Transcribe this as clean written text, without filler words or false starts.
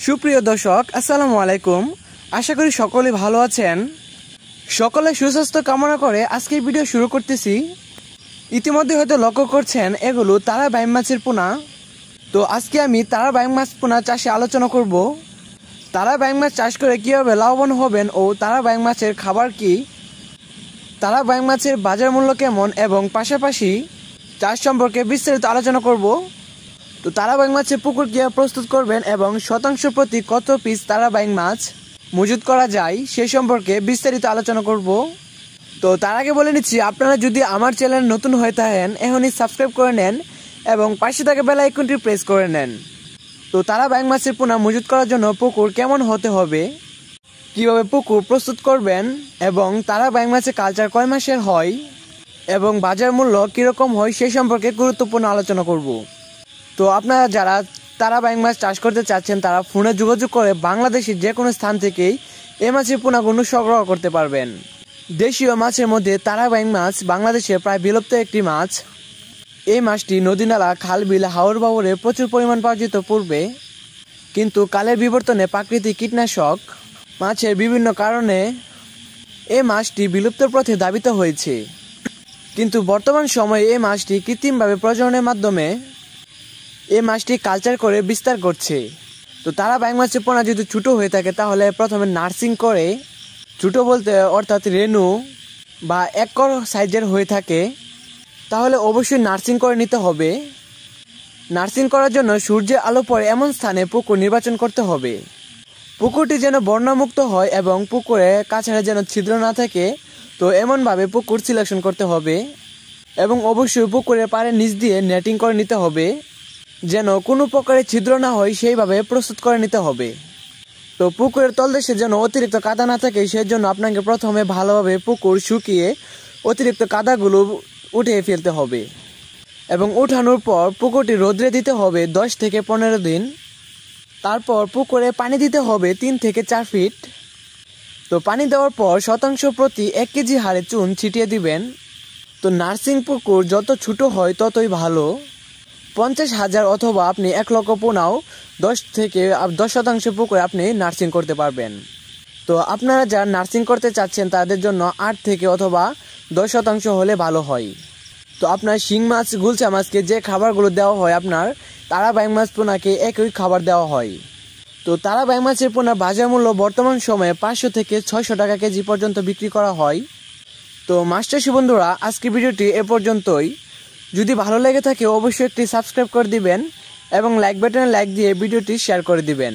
সুপ্রিয় দর্শক, আসসালামু আলাইকুম। আশা করি সকলে ভালো আছেন। সকলে সুস্বাস্থ্য কামনা করে আজকের ভিডিও শুরু করতেছি। ইতিমধ্যে হয়তো লক্ষ্য করছেন এগুলো তারা বাইম মাছের পোনা। তো আজকে আমি তারা বাইম মাছ পোনা চাষে আলোচনা করব। তারা বাইম মাছ চাষ করে কীভাবে লাভবান হবেন ও তারা বাইম মাছের খাবার কি, তারা বাইম মাছের বাজার মূল্য কেমন এবং পাশাপাশি চাষ সম্পর্কে বিস্তারিত আলোচনা করব। তো তারা বাইম মাছের পুকুর কীভাবে প্রস্তুত করবেন এবং শতাংশ প্রতি কত পিস তারা বাইম মাছ মজুত করা যায় সে সম্পর্কে বিস্তারিত আলোচনা করব। তো তার আগে বলে নিচ্ছি, আপনারা যদি আমার চ্যানেল নতুন হয়ে থাকেন এখনই সাবস্ক্রাইব করে নেন এবং পাশে থাকা বেল আইকনটি প্রেস করে নেন। তো তারা বাইম মাছের পোনা মজুত করার জন্য পুকুর কেমন হতে হবে, কিভাবে পুকুর প্রস্তুত করবেন এবং তারা বাইম মাছের কালচার কয় মাসের হয় এবং বাজার মূল্য কীরকম হয় সেই সম্পর্কে গুরুত্বপূর্ণ আলোচনা করব। তো আপনারা যারা তারা বাইম মাছ চাষ করতে চাচ্ছেন তারা ফোনে যোগাযোগ করে বাংলাদেশের যে কোনো স্থান থেকেই এই মাছের পোনাগুলো সংগ্রহ করতে পারবেন। দেশীয় মাছের মধ্যে তারা বাইম মাছ বাংলাদেশে প্রায় বিলুপ্ত একটি মাছ। এই মাছটি নদী নালা, খাল, বিল, হাওর বাবরে প্রচুর পরিমাণ পাওয়া যেত পূর্বে, কিন্তু কালের বিবর্তনে প্রাকৃতিক কীটনাশক মাছের বিভিন্ন কারণে এই মাছটি বিলুপ্তর পথে ধাবিত হয়েছে। কিন্তু বর্তমান সময়ে এই মাছটি কৃত্রিমভাবে প্রজননের মাধ্যমে এই মাছটি কালচার করে বিস্তার করছে। তো তারা বাইম মাছের পোনা যদি ছোটো হয়ে থাকে তাহলে প্রথমে নার্সিং করে, ছোটো বলতে অর্থাৎ রেনু বা একর সাইজের হয়ে থাকে তাহলে অবশ্যই নার্সিং করে নিতে হবে। নার্সিং করার জন্য সূর্যের আলো পড়ে এমন স্থানে পুকুর নির্বাচন করতে হবে। পুকুরটি যেন বন্যামুক্ত হয় এবং পুকুরে কাছাড়ে যেন ছিদ্র না থাকে, তো এমনভাবে পুকুর সিলেকশন করতে হবে এবং অবশ্যই পুকুরের পাড়ের নিচ দিয়ে নেটিং করে নিতে হবে যেন কোনো প্রকারের ছিদ্র না হয়, সেইভাবে প্রস্তুত করে নিতে হবে। তো পুকুরের তলদেশে যেন অতিরিক্ত কাদা না থাকে সেই জন্য আপনাকে প্রথমে ভালোভাবে পুকুর শুকিয়ে অতিরিক্ত কাদাগুলো উঠিয়ে ফেলতে হবে এবং উঠানোর পর পুকুরটি রোদ্রে দিতে হবে 10 থেকে 15 দিন। তারপর পুকুরে পানি দিতে হবে 3 থেকে 4 ফিট। তো পানি দেওয়ার পর শতাংশ প্রতি 1 কেজি হারে চুন ছিটিয়ে দিবেন। তো নার্সিং পুকুর যত ছোট হয় ততই ভালো। 50,000 অথবা আপনি 1 লক্ষ পোনাও 10% পুকুরে আপনি নার্সিং করতে পারবেন। তো আপনারা যারা নার্সিং করতে চাচ্ছেন তাদের জন্য 8 থেকে অথবা 10% হলে ভালো হয়। তো আপনার শিং মাছ, গুলশা মাছকে যে খাবারগুলো দেওয়া হয় আপনার তারা বাইম মাছ পোনাকে একই খাবার দেওয়া হয়। তো তারা বাইম মাছের পোনার বাজার মূল্য বর্তমান সময়ে 500 থেকে 600 টাকা কেজি পর্যন্ত বিক্রি করা হয়। তো মাছ চাষি বন্ধুরা, আজকের ভিডিওটি এ পর্যন্তই। যদি ভালো লেগে থাকে অবশ্যই একটি সাবস্ক্রাইব করে দিবেন এবং লাইক বাটনে লাইক দিয়ে ভিডিওটি শেয়ার করে দিবেন।